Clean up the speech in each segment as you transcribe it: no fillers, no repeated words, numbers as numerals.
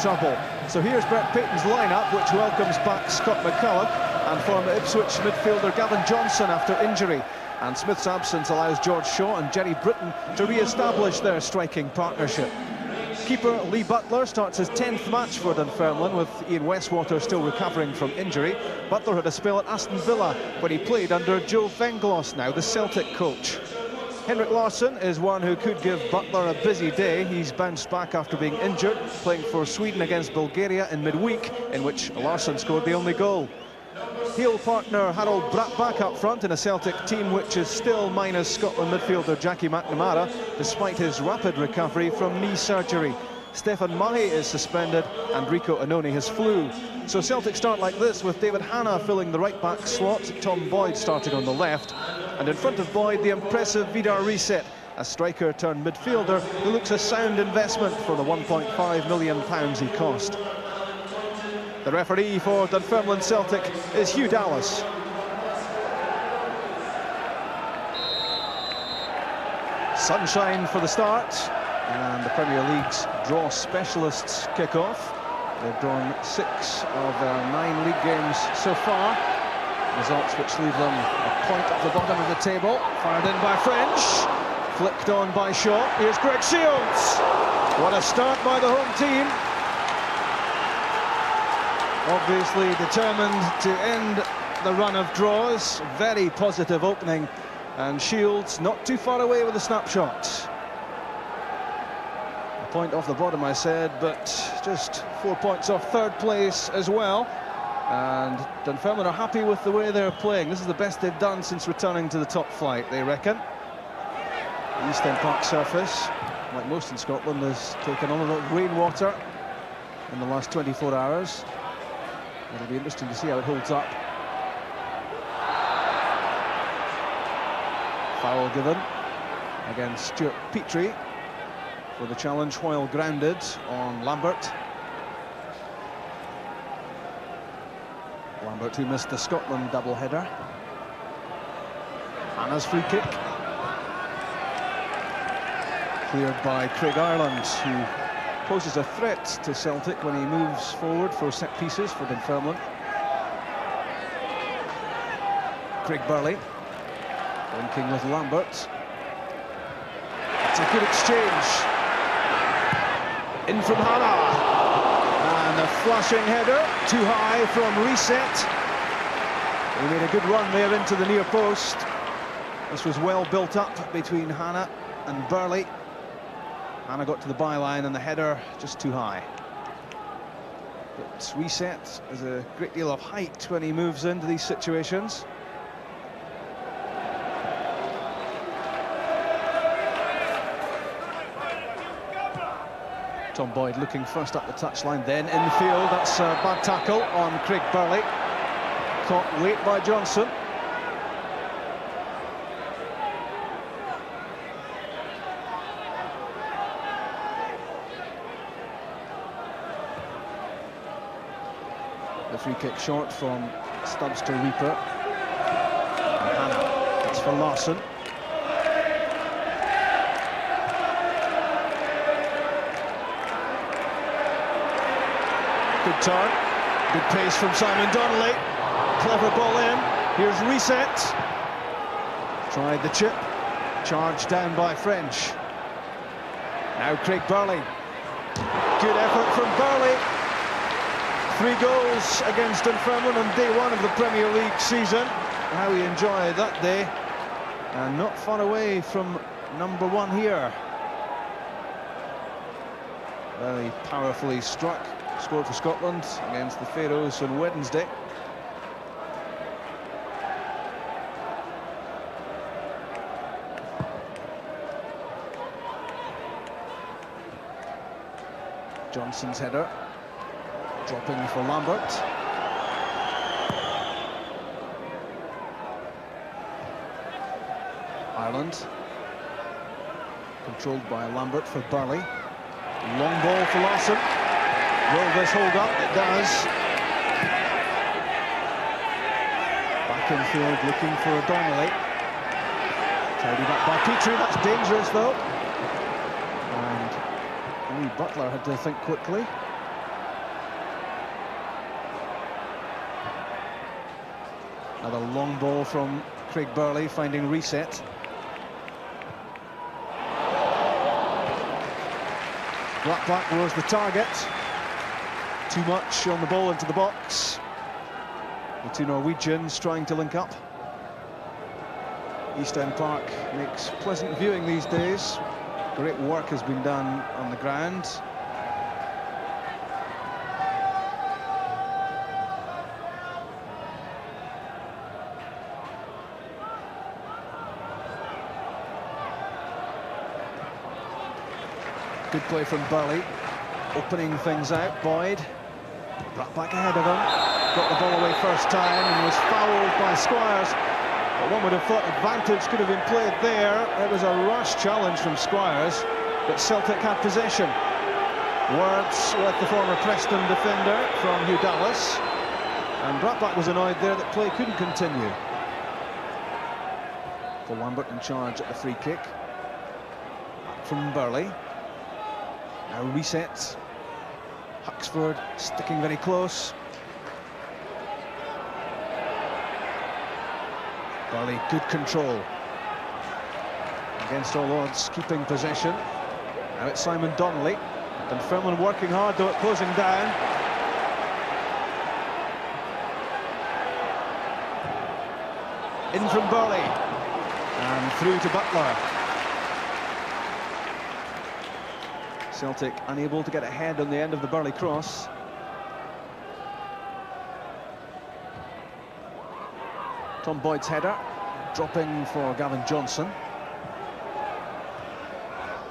trouble. So here's Brett Payton's lineup, which welcomes back Scott McCulloch and former Ipswich midfielder Gavin Johnson after injury. And Smith's absence allows George Shaw and Jerry Britton to re-establish their striking partnership. Keeper Lee Butler starts his 10th match for Dunfermline, with Ian Westwater still recovering from injury. Butler had a spell at Aston Villa when he played under Joe Venglos, now the Celtic coach. Henrik Larsson is one who could give Butler a busy day. He's bounced back after being injured, playing for Sweden against Bulgaria in midweek, in which Larsson scored the only goal. Heel partner Harold Bratt back up front in a Celtic team which is still minus Scotland midfielder Jackie McNamara, despite his rapid recovery from knee surgery. Stefan Mahe is suspended and Rico Annoni has flu. So Celtic start like this, with David Hanna filling the right-back slot, Tom Boyd starting on the left, and in front of Boyd the impressive Vidar Reset, a striker turned midfielder who looks a sound investment for the £1.5 million he cost. The referee for Dunfermline Celtic is Hugh Dallas. Sunshine for the start, and the Premier League's draw specialists kick off. They've drawn 6 of their 9 league games so far. Results which leave them a point at the bottom of the table. Fired in by French, flicked on by Shaw. Here's Greg Shields. What a start by the home team. Obviously determined to end the run of draws. Very positive opening, and Shields not too far away with a snapshot. A point off the bottom, I said, but just 4 points off third place as well. And Dunfermline are happy with the way they're playing. This is the best they've done since returning to the top flight, they reckon. The East End Park surface, like most in Scotland, has taken on a lot of rainwater in the last 24 hours. It'll be interesting to see how it holds up. Foul given against Stuart Petrie for the challenge while grounded on Lambert. Lambert, who missed the Scotland double-header. Anna's free kick. Cleared by Craig Ireland, who poses a threat to Celtic when he moves forward for set pieces for Dunfermline. Craig Burley linking with Lambert. It's a good exchange. In from Hannah. And a flashing header, too high from Reset. He made a good run there into the near post. This was well built up between Hannah and Burley. Hannah got to the byline and the header just too high. But Reset has a great deal of height when he moves into these situations. Tom Boyd looking first up the touchline, then infield. That's a bad tackle on Craig Burley. Caught late by Johnson. The free kick short from Stubbs to Rieper. And Hannah, that's for Larsson. Good turn, good pace from Simon Donnelly. Clever ball in. Here's Reset. Tried the chip, charged down by French. Now Craig Burley. Good effort from Burley. 3 goals against Dunfermline on day 1 of the Premier League season. How he enjoyed that day. And not far away from number 1 here. Very powerfully struck. Scored for Scotland against the Faroes on Wednesday. Johnson's header, dropping for Lambert. Ireland, controlled by Lambert for Burley. Long ball for Larsson. Will this hold up? It does. Back in field looking for Donnelly. Tidied up by Petrie. That's dangerous though. And Lee Butler had to think quickly. Another long ball from Craig Burley, finding reset. Blackback was the target. Too much on the ball into the box. The two Norwegians trying to link up. East End Park makes pleasant viewing these days. Great work has been done on the ground. Good play from Burley, opening things out. Boyd brought back ahead of him, got the ball away first time and was fouled by Squires. But one would have thought advantage could have been played there. It was a rash challenge from Squires, but Celtic had possession. Words with the former Preston defender from Hugh Dallas, and Bratback was annoyed there that play couldn't continue. For Lambert in charge at the free kick. From Burley. Now reset. Huxford sticking very close. Burley, good control. Against all odds, keeping possession. Now it's Simon Donnelly. Dunfermline working hard though at closing down. In from Burley. And through to Butler. Celtic unable to get ahead on the end of the Burley cross. Tom Boyd's header, dropping for Gavin Johnson.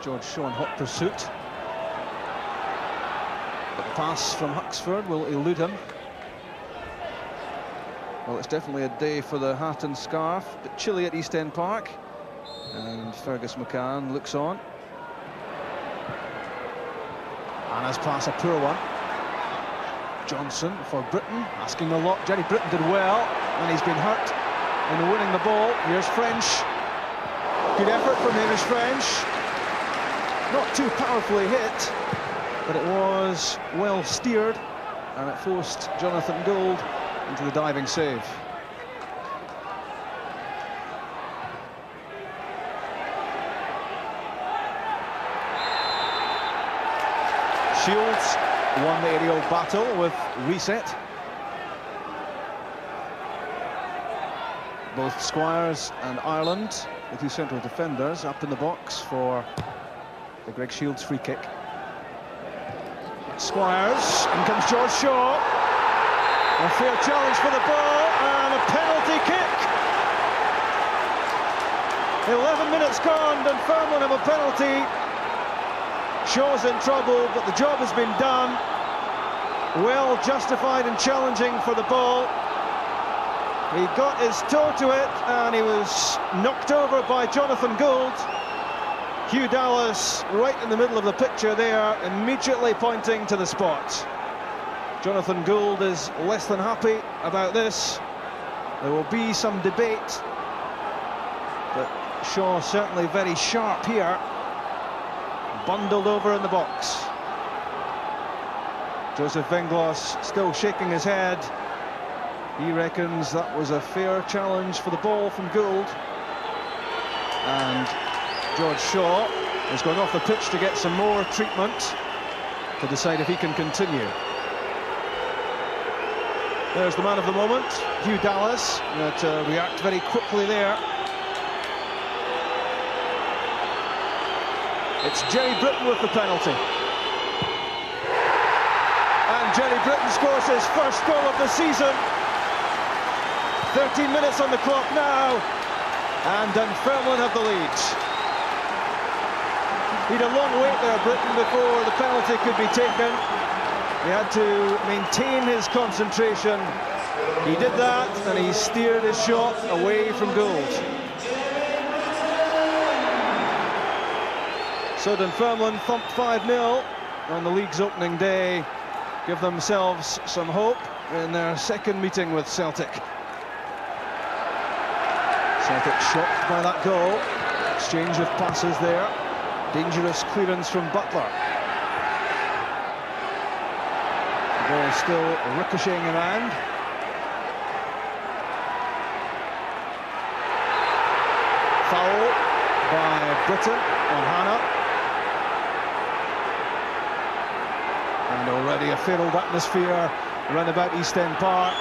George Shaw in hot pursuit. The pass from Huxford will elude him. Well, it's definitely a day for the hat and scarf. A bit chilly at East End Park. And Fergus McCann looks on. Anna's pass, a poor one. Johnson for Britton, asking a lot. Jerry Britton did well, and he's been hurt in winning the ball. Here's French. Good effort from Hamish French. Not too powerfully hit, but it was well steered, and it forced Jonathan Gould into the diving save. Shields won the aerial battle with reset. Both Squires and Ireland, the two central defenders, up in the box for the Greg Shields free kick. Squires, in comes George Shaw. A fair challenge for the ball and a penalty kick. 11 minutes gone, Dunfermline have a penalty. Shaw's in trouble, but the job has been done. Well justified in challenging for the ball. He got his toe to it and he was knocked over by Jonathan Gould. Hugh Dallas right in the middle of the picture there, immediately pointing to the spot. Jonathan Gould is less than happy about this. There will be some debate, but Shaw certainly very sharp here. Bundled over in the box. Joseph Venglos still shaking his head. He reckons that was a fair challenge for the ball from Gould. And George Shaw is going off the pitch to get some more treatment to decide if he can continue. There's the man of the moment, Hugh Dallas, that react very quickly there. It's Jerry Britton with the penalty. And Jerry Britton scores his first goal of the season. 13 minutes on the clock now, and Dunfermline have the lead. He had a long wait there, Britton, before the penalty could be taken. He had to maintain his concentration. He did that, and he steered his shot away from Gould. So Dunfermline thumped 5-0 on the league's opening day, give themselves some hope in their second meeting with Celtic. Celtic shocked by that goal. Exchange of passes there. Dangerous clearance from Butler. The ball still ricocheting around. Foul by Britain on Hannah. And already a filled atmosphere round about East End Park.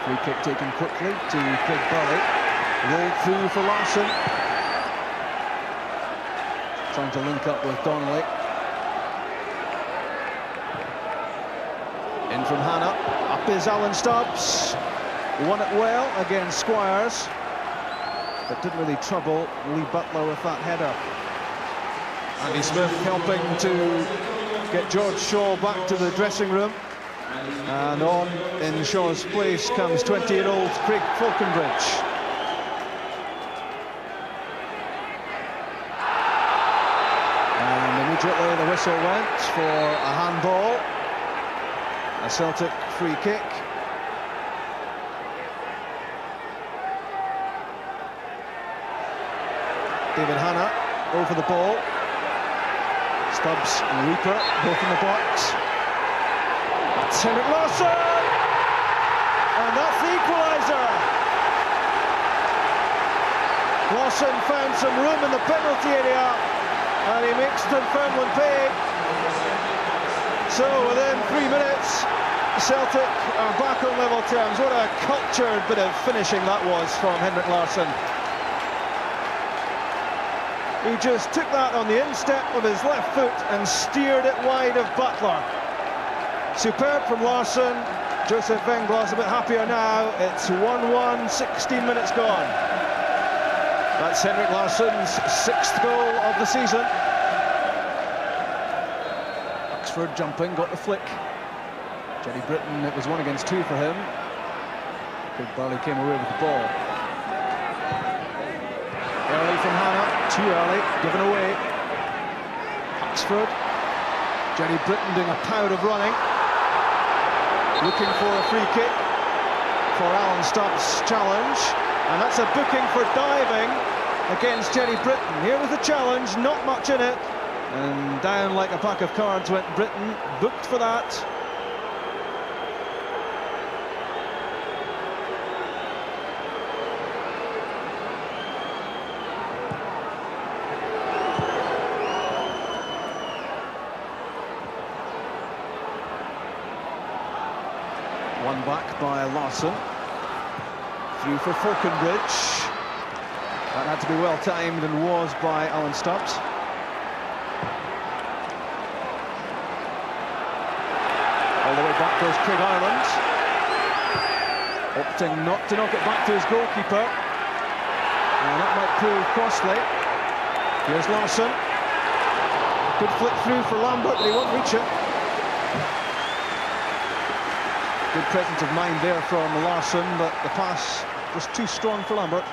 Free kick taken quickly to Craig Burley. Rolled through for Larson. Trying to link up with Donnelly. In from Hannah. Up is Alan Stubbs. Won it well against Squires, but didn't really trouble Lee Butler with that header. Andy Smith helping to get George Shaw back to the dressing room. And on in Shaw's place comes 20-year-old Craig Falconbridge. And immediately the whistle went for a handball. A Celtic free kick. David Hannah over the ball. Stubbs and Rieper both in the box. That's Henrik Larsson! And that's the equaliser! Larsson found some room in the penalty area and he makes Dunfermline pay. So within 3 minutes, Celtic are back on level terms. What a cultured bit of finishing that was from Henrik Larsson. He just took that on the instep of his left foot and steered it wide of Butler. Superb from Larsson. Joseph Venglas a bit happier now. It's 1-1, 16 minutes gone. That's Henrik Larsson's 6th goal of the season. Oxford jumping, got the flick. Jerry Britton, it was 1 against 2 for him. Craig Burley came away with the ball. Early from Hannah, too early, given away. Oxford. Jerry Britton doing a pound of running. Looking for a free kick for Alan Stubbs' challenge. And that's a booking for diving against Jerry Britton. Here was the challenge, not much in it. And down like a pack of cards went Britton, booked for that. One back by Larsson. Through for Falconbridge. That had to be well timed and was by Alan Stubbs. All the way back goes Craig Ireland. Opting not to knock it back to his goalkeeper. And that might prove costly. Here's Larsson. Good flick through for Lambert, but he won't reach it. Good presence of mind there from Larsson, but the pass was too strong for Lambert.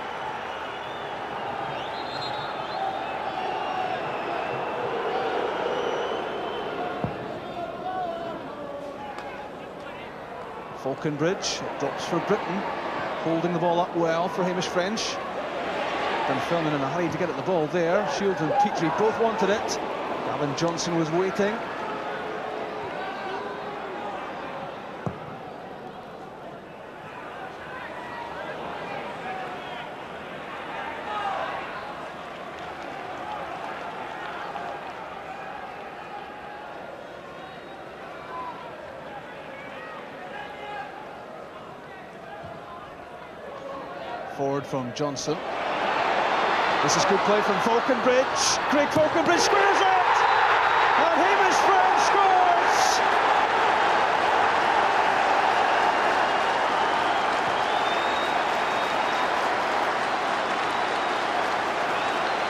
Falconbridge drops for Britain, holding the ball up well for Hamish French. Dunfermline in a hurry to get at the ball there. Shields and Petrie both wanted it. Gavin Johnson was waiting. Forward from Johnson. This is good play from Falconbridge. Craig Falconbridge squares it! And Hamish French scores!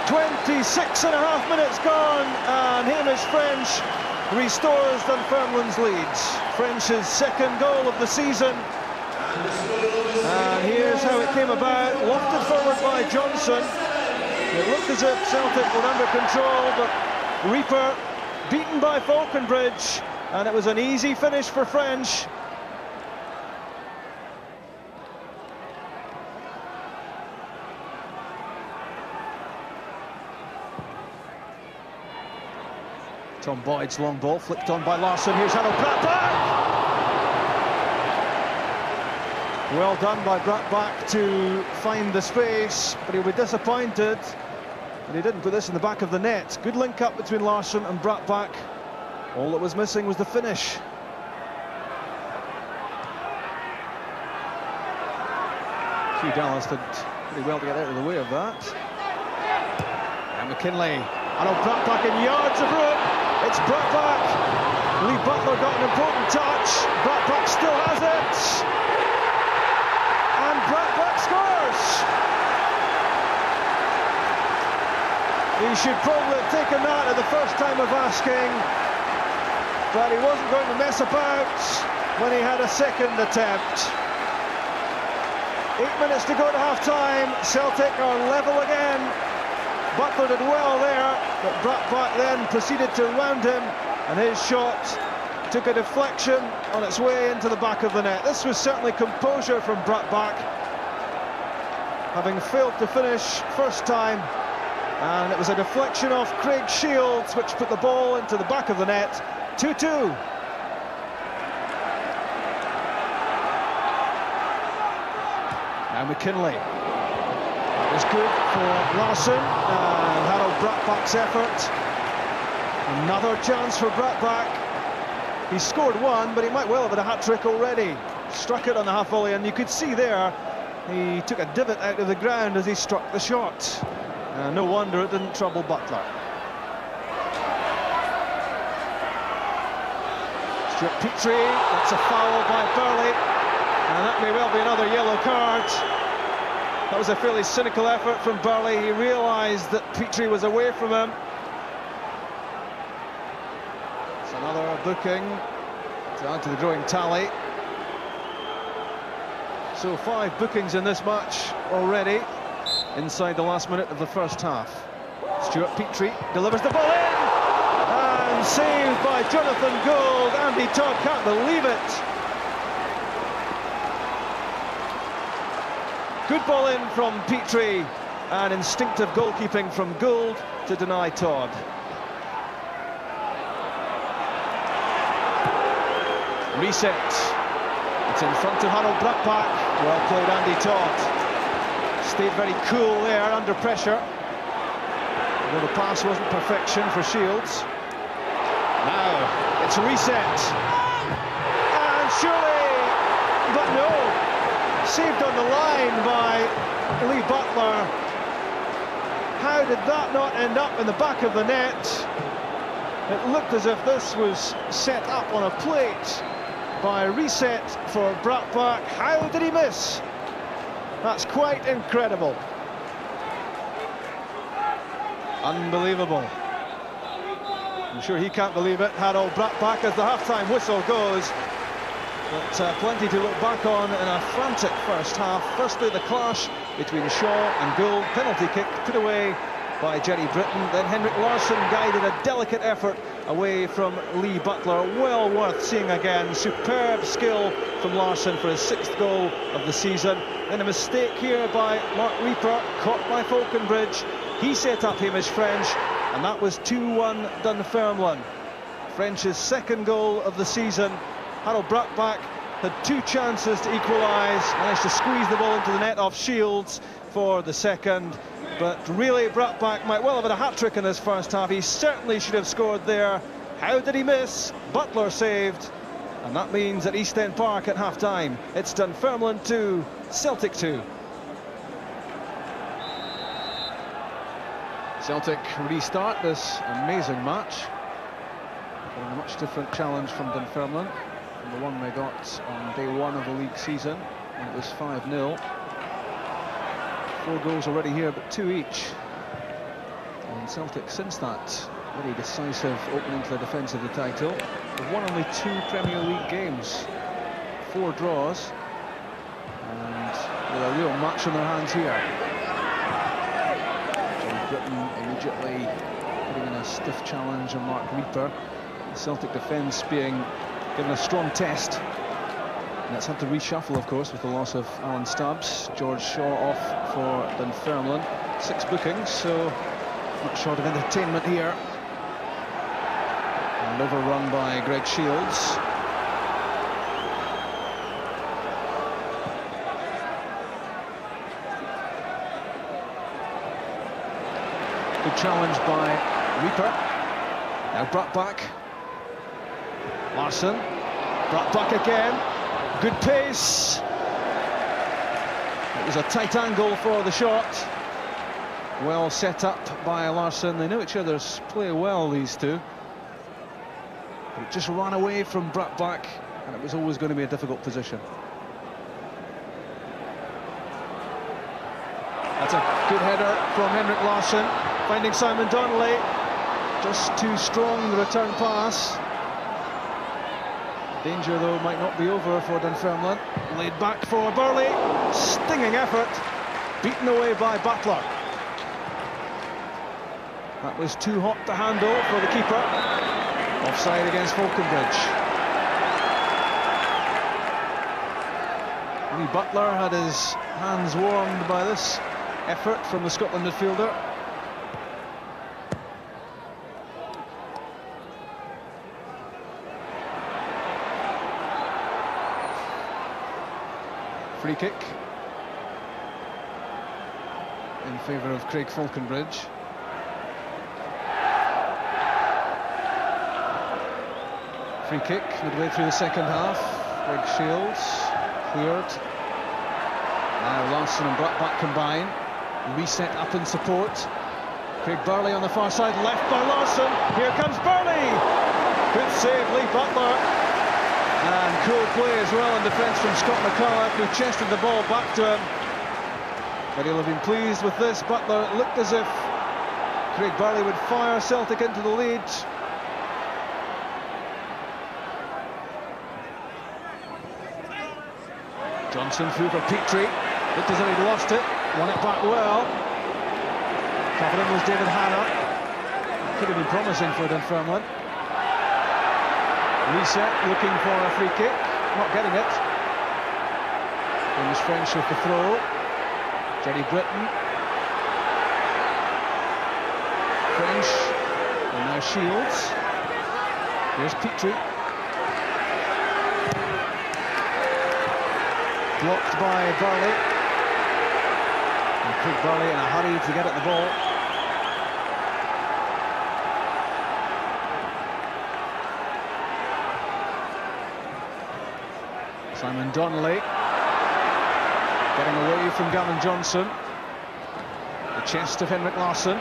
.26.5 minutes gone, and Hamish French restores Dunfermline's leads. French's 2nd goal of the season. And here's how it came about. Lofted forward by Johnson. It looked as if Celtic were under control, but Rieper beaten by Falconbridge, and it was an easy finish for French. Tom Boyd's long ball flicked on by Larsson. Here's Harold Pratt back. Well done by Brattbakk to find the space, but he'll be disappointed that he didn't put this in the back of the net. Good link up between Larsson and Brattbakk. All that was missing was the finish. Hugh Dallas did pretty well to get out of the way of that. And McKinley. Brattbakk in yards of room. It's Brattbakk. Lee Butler got an important touch. Brattbakk still has it. And Brattbakk scores. He should probably have taken that at the first time of asking, but he wasn't going to mess about when he had a second attempt. 8 minutes to go to half-time. Celtic are level again. Butler did well there, but Brattbakk then proceeded to round him, and his shot took a deflection on its way into the back of the net. This was certainly composure from Brattbakk, having failed to finish first time, and it was a deflection off Craig Shields which put the ball into the back of the net. 2-2. Now McKinley. That was good for Larsson, and Harold Brattbak's effort. Another chance for Brattbakk. He scored one, but he might well have had a hat-trick already. Struck it on the half-volley, and you could see there he took a divot out of the ground as he struck the shot. No wonder it didn't trouble Butler. Stuart Petrie, that's a foul by Burley, and that may well be another yellow card. That was a fairly cynical effort from Burley. He realised that Petrie was away from him. It's another booking to add to the growing tally. So 5 bookings in this match already, inside the last minute of the first half. Stuart Petrie delivers the ball in, and saved by Jonathan Gould. Andy Todd can't believe it. Good ball in from Petrie, and instinctive goalkeeping from Gould to deny Todd. Reset. It's in front of Harold Brattbakk. Well played, Andy Todd. Stayed very cool there under pressure. Although the pass wasn't perfection for Shields. Now it's a reset. And surely, but no. Saved on the line by Lee Butler. How did that not end up in the back of the net? It looked as if this was set up on a plate by Reset for Brattbakk. How did he miss? That's quite incredible. Unbelievable. I'm sure he can't believe it. Harold Brattbakk, as the half-time whistle goes. But plenty to look back on in a frantic first half. Firstly, the clash between Shaw and Gould. Penalty kick put away by Jerry Britton. Then Henrik Larsson guided a delicate effort away from Lee Butler. Well worth seeing again. Superb skill from Larsson for his 6th goal of the season. Then a mistake here by Marc Rieper, caught by Falconbridge. He set up Hamish French, and that was 2-1 Dunfermline. French's 2nd goal of the season. Harold Brattbakk had 2 chances to equalise, managed to squeeze the ball into the net off Shields for the 2nd. But really, Brattbakk might well have had a hat-trick in this first half. He certainly should have scored there. How did he miss? Butler saved. And that means at East End Park at half-time, it's Dunfermline 2, Celtic 2. Celtic restart this amazing match. A much different challenge from Dunfermline, from the one they got on day 1 of the league season, when it was 5-0. 4 goals already here, but 2 each. And Celtic, since that very decisive opening to the defence of the title, have won only 2 Premier League games, 4 draws, and with a real match on their hands here. Jerry Britton immediately putting in a stiff challenge on Marc Rieper. The Celtic defence being given a strong test. And it's had to reshuffle, of course, with the loss of Alan Stubbs. George Shaw off for Dunfermline. 6 bookings, so not short of entertainment here. And overrun by Greg Shields. Good challenge by Rieper. Now brought back. Larsson. Brought back again. Good pace. It was a tight angle for the shot. Well set up by Larsson. They know each other's play well, these two. But it just ran away from Brattbakk, and it was always going to be a difficult position. That's a good header from Henrik Larsson, finding Simon Donnelly. Just too strong, the return pass. Danger, though, might not be over for Dunfermline. Laid back for Burley. Stinging effort. Beaten away by Butler. That was too hot to handle for the keeper. Offside against Falconbridge. Lee Butler had his hands warmed by this effort from the Scotland midfielder. Free kick in favour of Craig Falconbridge. Free kick midway through the second half. Greg Shields cleared. Now Larsson and Brattbakk combine. Reset up in support. Craig Burley on the far side, left by Larsson. Here comes Burley. Good save, Lee Butler. And cool play as well in defence from Scott McCulloch, who chested the ball back to him. But he'll have been pleased with this. Butler looked as if Craig Burley would fire Celtic into the lead. Johnson through for Petrie. Looked as though he'd lost it. Won it back well. Covering was David Hannah. Could have been promising for Dunfermline. Reset, looking for a free kick, not getting it. James French with the throw. Jerry Britton. French, and now Shields. Here's Petrie. Blocked by Burley. And Craig Burley in a hurry to get at the ball. Simon Donnelly getting away from Gavin Johnson. The chest of Henrik Larsson.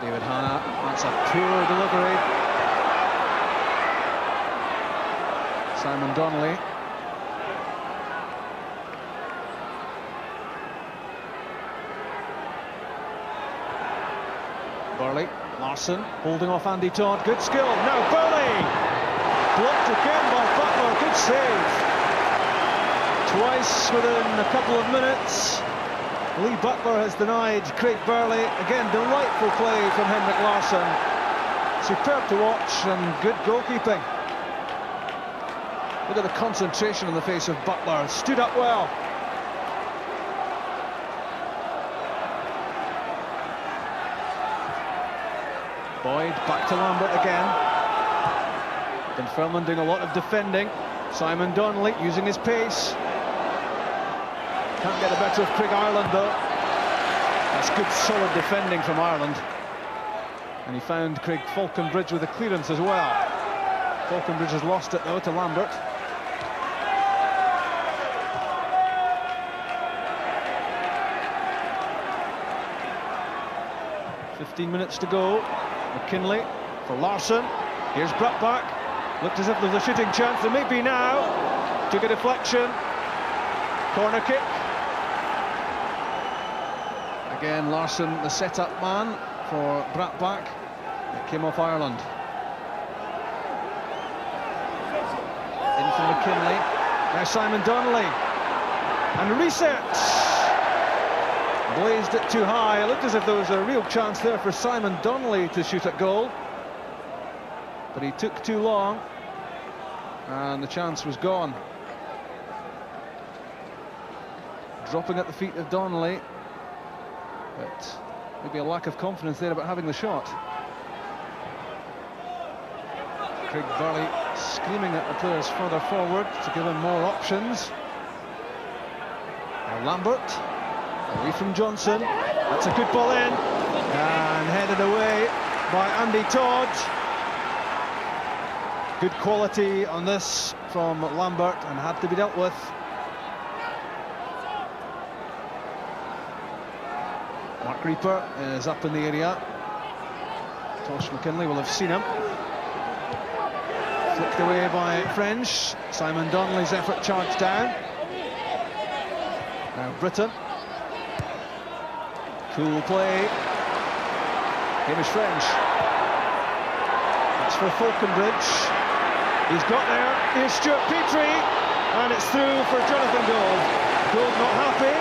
David Hannah, that's a poor delivery. Simon Donnelly. Burley, Larsson, holding off Andy Todd, good skill, now Burley! Blocked again by Butler, good save. Twice within a couple of minutes. Lee Butler has denied Craig Burley. Again, delightful play from Henrik Larsson. Superb to watch and good goalkeeping. Look at the concentration on the face of Butler, stood up well. Boyd back to Lambert again. Dunfermline doing a lot of defending. Simon Donnelly using his pace. Can't get the better of Craig Ireland though. That's good solid defending from Ireland. And he found Craig Falconbridge with a clearance as well. Falconbridge has lost it though to Lambert. "15 minutes to go. McKinley for Larsson. Here's Brattbakk. Looked as if there was a shooting chance. There may be now. Took a deflection. Corner kick. Again, Larsson, the set-up man for Brattbakk. It came off Ireland. In for McKinley. Now Simon Donnelly. And reset. Blazed it too high. It looked as if there was a real chance there for Simon Donnelly to shoot at goal. But he took too long. And the chance was gone. Dropping at the feet of Donnelly. But maybe a lack of confidence there about having the shot. Craig Burley screaming at the players further forward to give him more options. Now Lambert, away from Johnson. That's a good ball in, and headed away by Andy Todd. Good quality on this from Lambert, and had to be dealt with. Marc Rieper is up in the area. Tosh McKinley will have seen him. Flicked away by French. Simon Donnelly's effort charged down. Now Britton. Cool play. Hamish French. That's for Falconbridge. He's got there. Here's Stuart Petrie. And it's through for Jonathan Gould. Gould not happy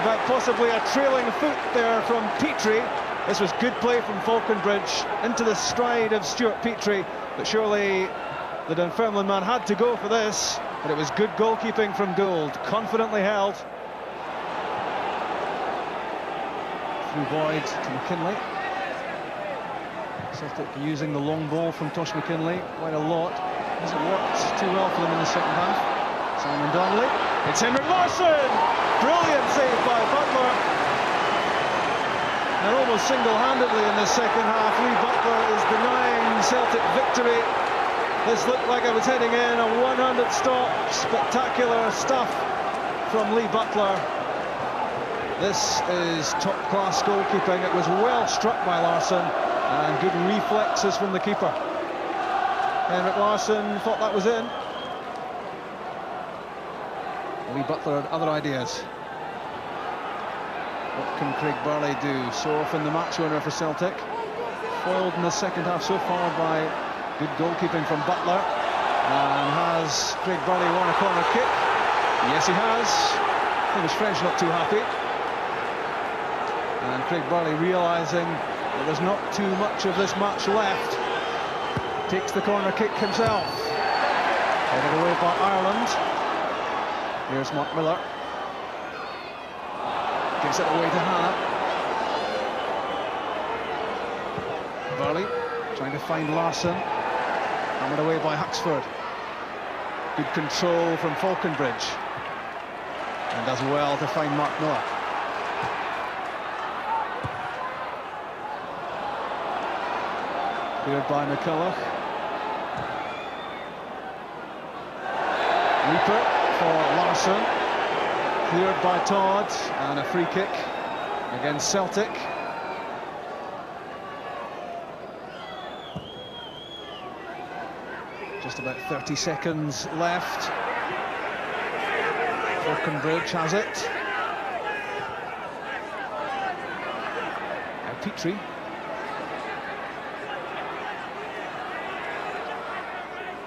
about possibly a trailing foot there from Petrie. This was good play from Falconbridge into the stride of Stuart Petrie, but surely the Dunfermline man had to go for this. But it was good goalkeeping from Gould, confidently held. Through Boyd to McKinley. Celtic using the long ball from Tosh McKinley quite a lot. Hasn't worked too well for them in the second half. Simon Donnelly. It's Henrik Larsson! Brilliant save by Butler. And almost single-handedly in the second half, Lee Butler is denying Celtic victory. This looked like it was heading in, a 100 stop. Spectacular stuff from Lee Butler. This is top-class goalkeeping. It was well struck by Larsson, and good reflexes from the keeper. Henrik Larsson thought that was in. Lee Butler had other ideas. What can Craig Burley do? So often the match winner for Celtic. Foiled in the second half so far by good goalkeeping from Butler. And has Craig Burley won a corner kick? Yes, he has. Hamish French not too happy. And Craig Burley realising that there's not too much of this match left. Takes the corner kick himself. Headed away by Ireland. Here's Mark Miller. Gives it away to Hannah. Burley trying to find Larsson. Hammered away by Huxford. Good control from Falconbridge. And does well to find Mark Miller. Cleared by McCulloch. Rieper for Larsson. Cleared by Todd, and a free kick against Celtic. Just about 30 seconds left. Falconbridge has it. Now Petrie.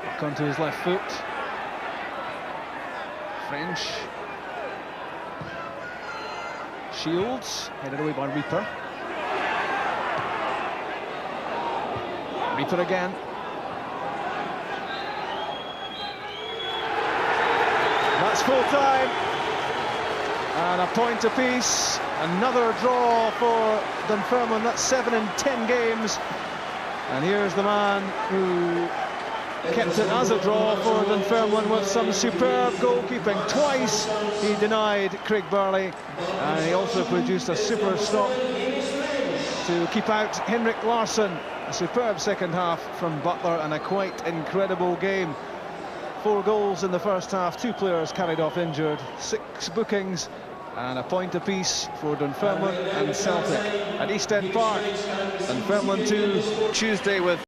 Back onto his left foot. French. Shields, headed away by Rieper. Rieper again. That's full time. And a point apiece. Another draw for Dunfermline. That's 7 in 10 games. And here's the man who kept it as a draw for Dunfermline with some superb goalkeeping. Twice he denied Craig Burley, and he also produced a super stop to keep out Henrik Larsson. A superb second half from Butler, and a quite incredible game. 4 goals in the first half, 2 players carried off injured, 6 bookings, and a point apiece for Dunfermline and Celtic at East End Park. Dunfermline 2, Tuesday with